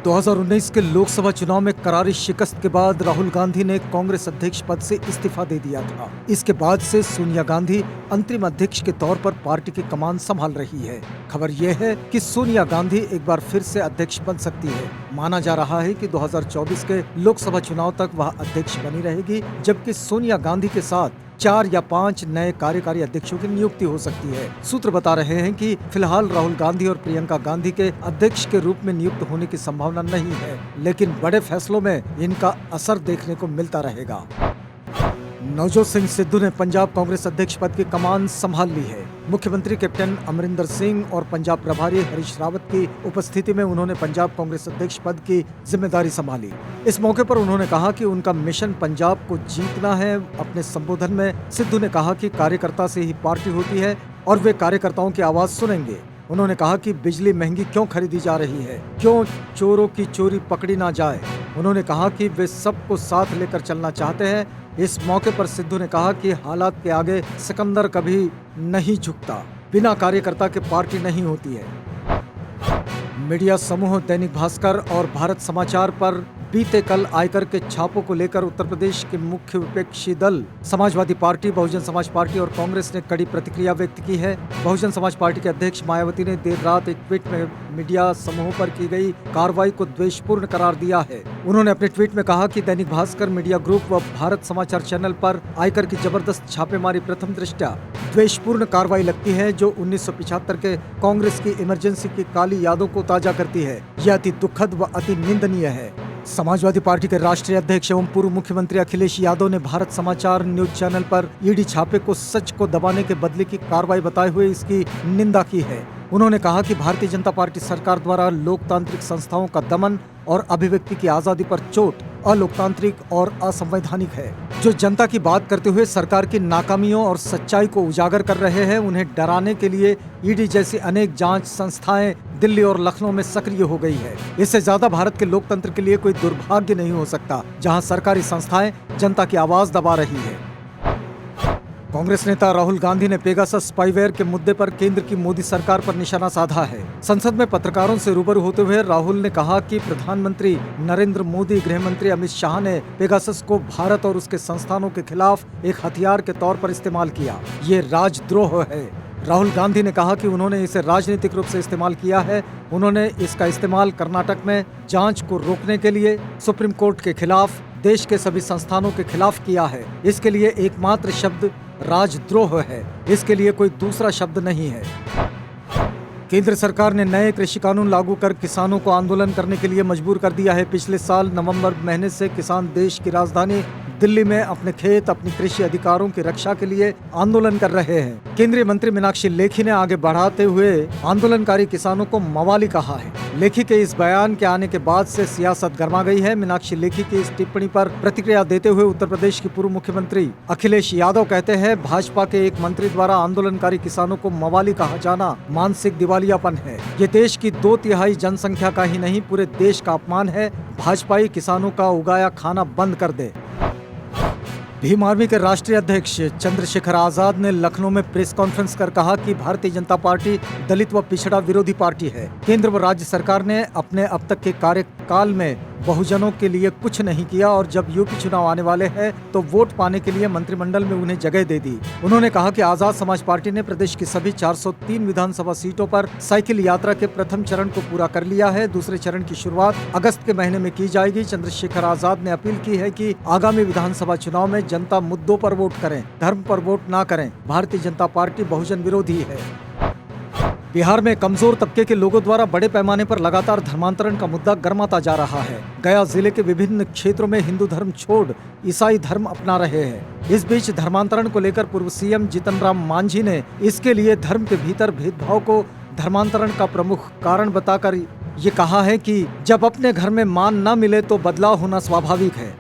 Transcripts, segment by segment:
2019 के लोकसभा चुनाव में करारी शिकस्त के बाद राहुल गांधी ने कांग्रेस अध्यक्ष पद से इस्तीफा दे दिया था। इसके बाद से सोनिया गांधी अंतरिम अध्यक्ष के तौर पर पार्टी की कमान संभाल रही है। खबर यह है कि सोनिया गांधी एक बार फिर से अध्यक्ष बन सकती है। माना जा रहा है कि 2024 के लोकसभा चुनाव तक वह अध्यक्ष बनी रहेगी, जबकि सोनिया गांधी के साथ 4 या 5 नए कार्यकारी अध्यक्षों की नियुक्ति हो सकती है। सूत्र बता रहे हैं कि फिलहाल राहुल गांधी और प्रियंका गांधी के अध्यक्ष के रूप में नियुक्त होने की संभावना नहीं है, लेकिन बड़े फैसलों में इनका असर देखने को मिलता रहेगा। नवजोत सिंह सिद्धू ने पंजाब कांग्रेस अध्यक्ष पद की कमान संभाल ली है। मुख्यमंत्री कैप्टन अमरिंदर सिंह और पंजाब प्रभारी हरीश रावत की उपस्थिति में उन्होंने पंजाब कांग्रेस अध्यक्ष पद की जिम्मेदारी संभाली। इस मौके पर उन्होंने कहा कि उनका मिशन पंजाब को जीतना है। अपने संबोधन में सिद्धू ने कहा कि कार्यकर्ता से ही पार्टी होती है और वे कार्यकर्ताओं की आवाज सुनेंगे। उन्होंने कहा कि बिजली महंगी क्यों खरीदी जा रही है, क्यों चोरों की चोरी पकड़ी ना जाए। उन्होंने कहा कि वे सबको साथ लेकर चलना चाहते हैं। इस मौके पर सिद्धू ने कहा कि हालात के आगे सिकंदर कभी नहीं झुकता, बिना कार्यकर्ता के पार्टी नहीं होती है। मीडिया समूह दैनिक भास्कर और भारत समाचार पर बीते कल आयकर के छापों को लेकर उत्तर प्रदेश के मुख्य विपक्षी दल समाजवादी पार्टी, बहुजन समाज पार्टी और कांग्रेस ने कड़ी प्रतिक्रिया व्यक्त की है। बहुजन समाज पार्टी के अध्यक्ष मायावती ने देर रात एक ट्वीट में मीडिया समूह पर की गई कार्रवाई को द्वेषपूर्ण करार दिया है। उन्होंने अपने ट्वीट में कहा कि दैनिक भास्कर मीडिया ग्रुप व भारत समाचार चैनल पर आयकर की जबरदस्त छापेमारी प्रथम दृष्टया द्वेषपूर्ण कार्रवाई लगती है, जो 1975 के कांग्रेस की इमरजेंसी की काली यादों को ताजा करती है। यह अति दुखद व अति निंदनीय है। समाजवादी पार्टी के राष्ट्रीय अध्यक्ष एवं पूर्व मुख्यमंत्री अखिलेश यादव ने भारत समाचार न्यूज चैनल पर ईडी छापे को सच को दबाने के बदले की कार्रवाई बताए हुए इसकी निंदा की है। उन्होंने कहा कि भारतीय जनता पार्टी सरकार द्वारा लोकतांत्रिक संस्थाओं का दमन और अभिव्यक्ति की आजादी पर चोट अलोकतांत्रिक और असंवैधानिक है। जो जनता की बात करते हुए सरकार की नाकामियों और सच्चाई को उजागर कर रहे हैं, उन्हें डराने के लिए ईडी जैसी अनेक जांच संस्थाएं दिल्ली और लखनऊ में सक्रिय हो गई है। इससे ज्यादा भारत के लोकतंत्र के लिए कोई दुर्भाग्य नहीं हो सकता, जहां सरकारी संस्थाएं जनता की आवाज दबा रही है। कांग्रेस नेता राहुल गांधी ने पेगासस स्पाईवेयर के मुद्दे पर केंद्र की मोदी सरकार पर निशाना साधा है। संसद में पत्रकारों से रूबरू होते हुए राहुल ने कहा कि प्रधानमंत्री नरेंद्र मोदी, गृह मंत्री अमित शाह ने पेगासस को भारत और उसके संस्थानों के खिलाफ एक हथियार के तौर पर इस्तेमाल किया। ये राजद्रोह है। राहुल गांधी ने कहा कि उन्होंने इसे राजनीतिक रूप से इस्तेमाल किया है। उन्होंने इसका इस्तेमाल कर्नाटक में जांच को रोकने के लिए, सुप्रीम कोर्ट के खिलाफ, देश के सभी संस्थानों के खिलाफ किया है। इसके लिए एकमात्र शब्द राजद्रोह है, इसके लिए कोई दूसरा शब्द नहीं है। केंद्र सरकार ने नए कृषि कानून लागू कर किसानों को आंदोलन करने के लिए मजबूर कर दिया है। पिछले साल नवंबर महीने से किसान देश की राजधानी दिल्ली में अपने खेत, अपनी कृषि अधिकारों की रक्षा के लिए आंदोलन कर रहे हैं। केंद्रीय मंत्री मीनाक्षी लेखी ने आगे बढ़ाते हुए आंदोलनकारी किसानों को मवाली कहा है। लेखी के इस बयान के आने के बाद से सियासत गर्मा गई है। मीनाक्षी लेखी की इस टिप्पणी पर प्रतिक्रिया देते हुए उत्तर प्रदेश के पूर्व मुख्यमंत्री अखिलेश यादव कहते हैं, भाजपा के एक मंत्री द्वारा आंदोलनकारी किसानों को मवाली कहा जाना मानसिक दिवालियापन है। ये देश की 2/3 जनसंख्या का ही नहीं, पूरे देश का अपमान है। भाजपाई किसानों का उगाया खाना बंद कर दे। भीम आर्मी के राष्ट्रीय अध्यक्ष चंद्रशेखर आजाद ने लखनऊ में प्रेस कॉन्फ्रेंस कर कहा कि भारतीय जनता पार्टी दलित व पिछड़ा विरोधी पार्टी है। केंद्र व राज्य सरकार ने अपने अब तक के कार्यकाल में बहुजनों के लिए कुछ नहीं किया और जब यूपी चुनाव आने वाले हैं तो वोट पाने के लिए मंत्रिमंडल में उन्हें जगह दे दी। उन्होंने कहा कि आजाद समाज पार्टी ने प्रदेश की सभी 403 विधानसभा सीटों पर साइकिल यात्रा के प्रथम चरण को पूरा कर लिया है। दूसरे चरण की शुरुआत अगस्त के महीने में की जाएगी। चंद्रशेखर आजाद ने अपील की है कि आगामी विधानसभा चुनाव में जनता मुद्दों पर वोट करें, धर्म पर वोट ना करें। भारतीय जनता पार्टी बहुजन विरोधी है। बिहार में कमजोर तबके के लोगों द्वारा बड़े पैमाने पर लगातार धर्मांतरण का मुद्दा गर्माता जा रहा है। गया जिले के विभिन्न क्षेत्रों में हिंदू धर्म छोड़ ईसाई धर्म अपना रहे हैं। इस बीच धर्मांतरण को लेकर पूर्व सीएम जीतन राम मांझी ने इसके लिए धर्म के भीतर भेदभाव को धर्मांतरण का प्रमुख कारण बताकर ये कहा है कि जब अपने घर में मान न मिले तो बदलाव होना स्वाभाविक है।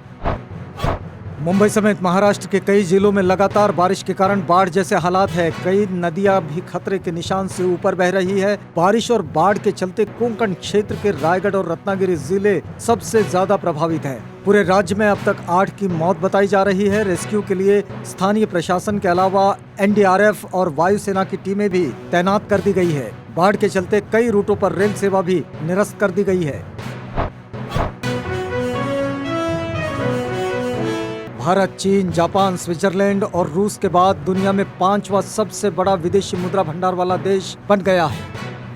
मुंबई समेत महाराष्ट्र के कई जिलों में लगातार बारिश के कारण बाढ़ जैसे हालात है। कई नदियां भी खतरे के निशान से ऊपर बह रही है। बारिश और बाढ़ के चलते कोंकण क्षेत्र के रायगढ़ और रत्नागिरी जिले सबसे ज्यादा प्रभावित हैं। पूरे राज्य में अब तक 8 की मौत बताई जा रही है। रेस्क्यू के लिए स्थानीय प्रशासन के अलावा एनडीआरएफ और वायुसेना की टीमें भी तैनात कर दी गई है। बाढ़ के चलते कई रूटों पर रेल सेवा भी निरस्त कर दी गई है। भारत, चीन, जापान, स्विट्जरलैंड और रूस के बाद दुनिया में 5वां सबसे बड़ा विदेशी मुद्रा भंडार वाला देश बन गया है।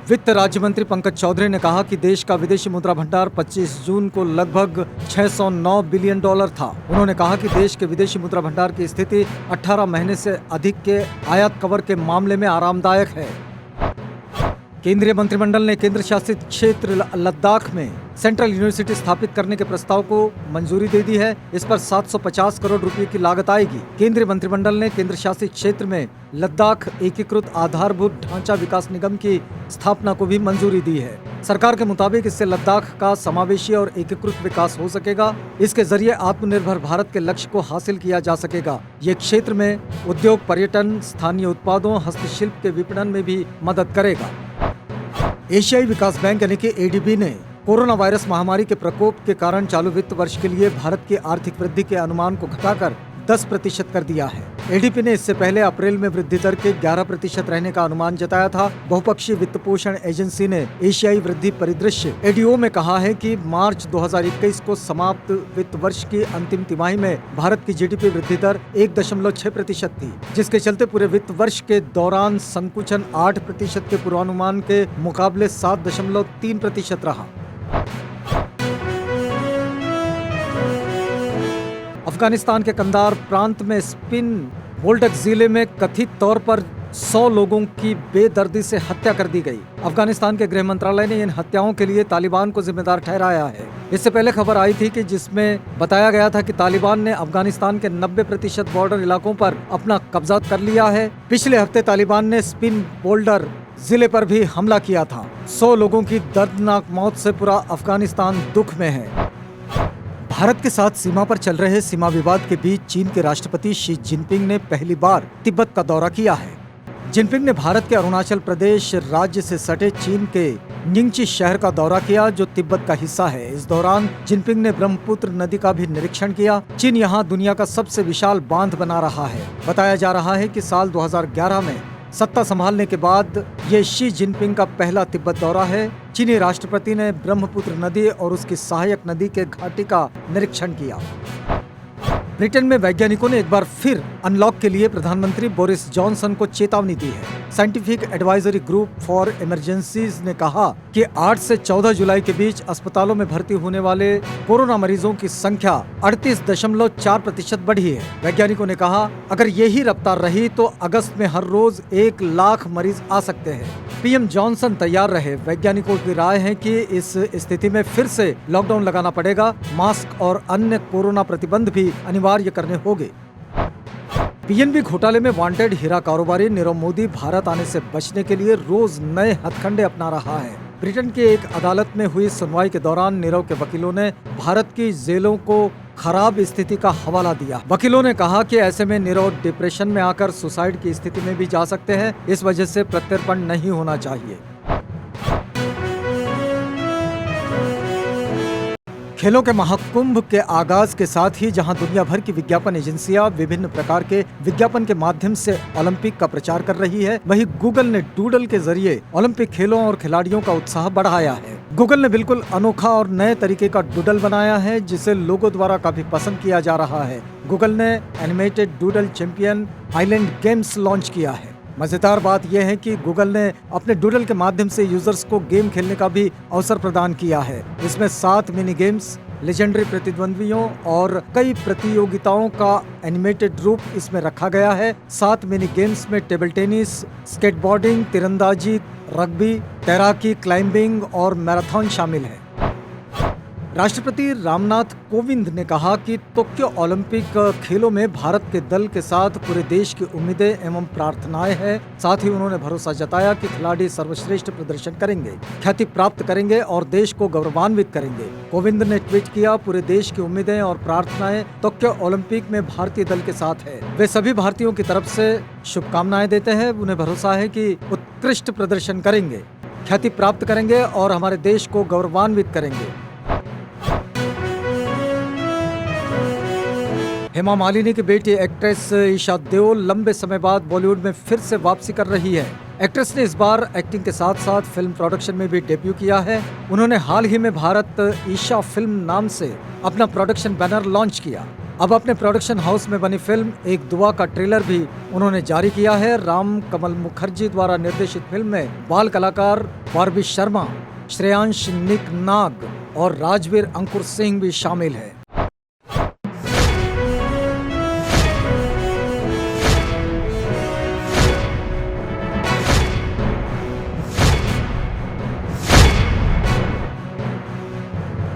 वित्त राज्य मंत्री पंकज चौधरी ने कहा कि देश का विदेशी मुद्रा भंडार 25 जून को लगभग 609 बिलियन डॉलर था। उन्होंने कहा कि देश के विदेशी मुद्रा भंडार की स्थिति 18 महीने से अधिक के आयात कवर के मामले में आरामदायक है। केंद्रीय मंत्रिमंडल ने केंद्र शासित क्षेत्र लद्दाख में सेंट्रल यूनिवर्सिटी स्थापित करने के प्रस्ताव को मंजूरी दे दी है। इस पर 750 करोड़ रुपए की लागत आएगी। केंद्रीय मंत्रिमंडल ने केंद्र शासित क्षेत्र में लद्दाख एकीकृत आधारभूत ढांचा विकास निगम की स्थापना को भी मंजूरी दी है। सरकार के मुताबिक इससे लद्दाख का समावेशी और एकीकृत विकास हो सकेगा। इसके जरिए आत्मनिर्भर भारत के लक्ष्य को हासिल किया जा सकेगा। ये क्षेत्र में उद्योग, पर्यटन, स्थानीय उत्पादों, हस्तशिल्प के विपणन में भी मदद करेगा। एशियाई विकास बैंक यानी कि एडीबी ने कोरोना वायरस महामारी के प्रकोप के कारण चालू वित्त वर्ष के लिए भारत की आर्थिक वृद्धि के अनुमान को घटाकर 10% कर दिया है। एडीबी ने इससे पहले अप्रैल में वृद्धि दर के 11% रहने का अनुमान जताया था। बहुपक्षीय वित्त पोषण एजेंसी ने एशियाई वृद्धि परिदृश्य एडीओ में कहा है कि मार्च 2021 को समाप्त वित्त वर्ष की अंतिम तिमाही में भारत की जीडीपी वृद्धि दर 1.6% थी, जिसके चलते पूरे वित्त वर्ष के दौरान संकुचन 8% के पूर्वानुमान के मुकाबले 7.3% रहा। अफगानिस्तान के कंदार प्रांत में स्पिन बोल्डक जिले में कथित तौर पर 100 लोगों की बेदर्दी से हत्या कर दी गई। अफगानिस्तान के गृह मंत्रालय ने इन हत्याओं के लिए तालिबान को जिम्मेदार ठहराया है। इससे पहले खबर आई थी कि जिसमें बताया गया था कि तालिबान ने अफगानिस्तान के 90% बॉर्डर इलाकों पर अपना कब्जा कर लिया है। पिछले हफ्ते तालिबान ने स्पिन बोल्डर जिले पर भी हमला किया था। 100 लोगों की दर्दनाक मौत से पूरा अफगानिस्तान दुख में है। भारत के साथ सीमा पर चल रहे सीमा विवाद के बीच चीन के राष्ट्रपति शी जिनपिंग ने पहली बार तिब्बत का दौरा किया है। जिनपिंग ने भारत के अरुणाचल प्रदेश राज्य से सटे चीन के निंगची शहर का दौरा किया, जो तिब्बत का हिस्सा है। इस दौरान जिनपिंग ने ब्रह्मपुत्र नदी का भी निरीक्षण किया। चीन यहां दुनिया का सबसे विशाल बांध बना रहा है। बताया जा रहा है कि साल 2011 में सत्ता संभालने के बाद ये शी जिनपिंग का पहला तिब्बत दौरा है। चीनी राष्ट्रपति ने ब्रह्मपुत्र नदी और उसकी सहायक नदी के घाटी का निरीक्षण किया। ब्रिटेन में वैज्ञानिकों ने एक बार फिर अनलॉक के लिए प्रधानमंत्री बोरिस जॉनसन को चेतावनी दी है। Scientific advisory group for emergencies ने कहा कि 8 से 14 जुलाई के बीच अस्पतालों में भर्ती होने वाले कोरोना मरीजों की संख्या 38.4% बढ़ी है। वैज्ञानिकों ने कहा, अगर यही रफ्तार रही तो अगस्त में हर रोज 1 लाख मरीज आ सकते हैं। पीएम जॉनसन तैयार रहे। वैज्ञानिकों की राय है कि इस स्थिति में फिर से लॉकडाउन लगाना पड़ेगा। मास्क और अन्य कोरोना प्रतिबंध भी अनिवार्य करने होंगे। पीएनबी घोटाले में वांटेड हीरा कारोबारी नीरव मोदी भारत आने से बचने के लिए रोज नए हथकंडे अपना रहा है। ब्रिटेन की एक अदालत में हुई सुनवाई के दौरान नीरव के वकीलों ने भारत की जेलों को खराब स्थिति का हवाला दिया। वकीलों ने कहा कि ऐसे में नीरव डिप्रेशन में आकर सुसाइड की स्थिति में भी जा सकते हैं। इस वजह से प्रत्यर्पण नहीं होना चाहिए। खेलों के महाकुंभ के आगाज के साथ ही जहां दुनिया भर की विज्ञापन एजेंसियां विभिन्न प्रकार के विज्ञापन के माध्यम से ओलंपिक का प्रचार कर रही है, वहीं गूगल ने डूडल के जरिए ओलंपिक खेलों और खिलाड़ियों का उत्साह बढ़ाया है। गूगल ने बिल्कुल अनोखा और नए तरीके का डूडल बनाया है, जिसे लोगों द्वारा काफी पसंद किया जा रहा है। गूगल ने animated doodle champion island games launch किया है। मजेदार बात यह है कि गूगल ने अपने डूडल के माध्यम से यूजर्स को गेम खेलने का भी अवसर प्रदान किया है। इसमें 7 मिनी गेम्स, लेजेंडरी प्रतिद्वंद्वियों और कई प्रतियोगिताओं का एनिमेटेड रूप इसमें रखा गया है। 7 मिनी गेम्स में टेबल टेनिस, स्केटबोर्डिंग, तीरंदाजी, रग्बी, तैराकी, क्लाइंबिंग और मैराथन शामिल है। राष्ट्रपति रामनाथ कोविंद ने कहा कि टोक्यो ओलंपिक खेलों में भारत के दल के साथ पूरे देश की उम्मीदें एवं प्रार्थनाएं हैं। साथ ही उन्होंने भरोसा जताया कि खिलाड़ी सर्वश्रेष्ठ प्रदर्शन करेंगे, ख्याति प्राप्त करेंगे और देश को गौरवान्वित करेंगे। कोविंद ने ट्वीट किया, पूरे देश की उम्मीदें और प्रार्थनाएं टोक्यो ओलंपिक में भारतीय दल के साथ है। वे सभी भारतीयों की तरफ से शुभकामनाएं देते हैं। उन्हें भरोसा है कि उत्कृष्ट प्रदर्शन करेंगे, ख्याति प्राप्त करेंगे और हमारे देश को गौरवान्वित करेंगे। हेमा मालिनी की बेटी एक्ट्रेस ईशा देओल लंबे समय बाद बॉलीवुड में फिर से वापसी कर रही है। एक्ट्रेस ने इस बार एक्टिंग के साथ साथ फिल्म प्रोडक्शन में भी डेब्यू किया है। उन्होंने हाल ही में भारत ईशा फिल्म नाम से अपना प्रोडक्शन बैनर लॉन्च किया। अब अपने प्रोडक्शन हाउस में बनी फिल्म एक दुआ का ट्रेलर भी उन्होंने जारी किया है। राम कमल मुखर्जी द्वारा निर्देशित फिल्म में बाल कलाकार बारबी शर्मा, श्रेयांश निक नाग और राजवीर अंकुर सिंह भी शामिल है।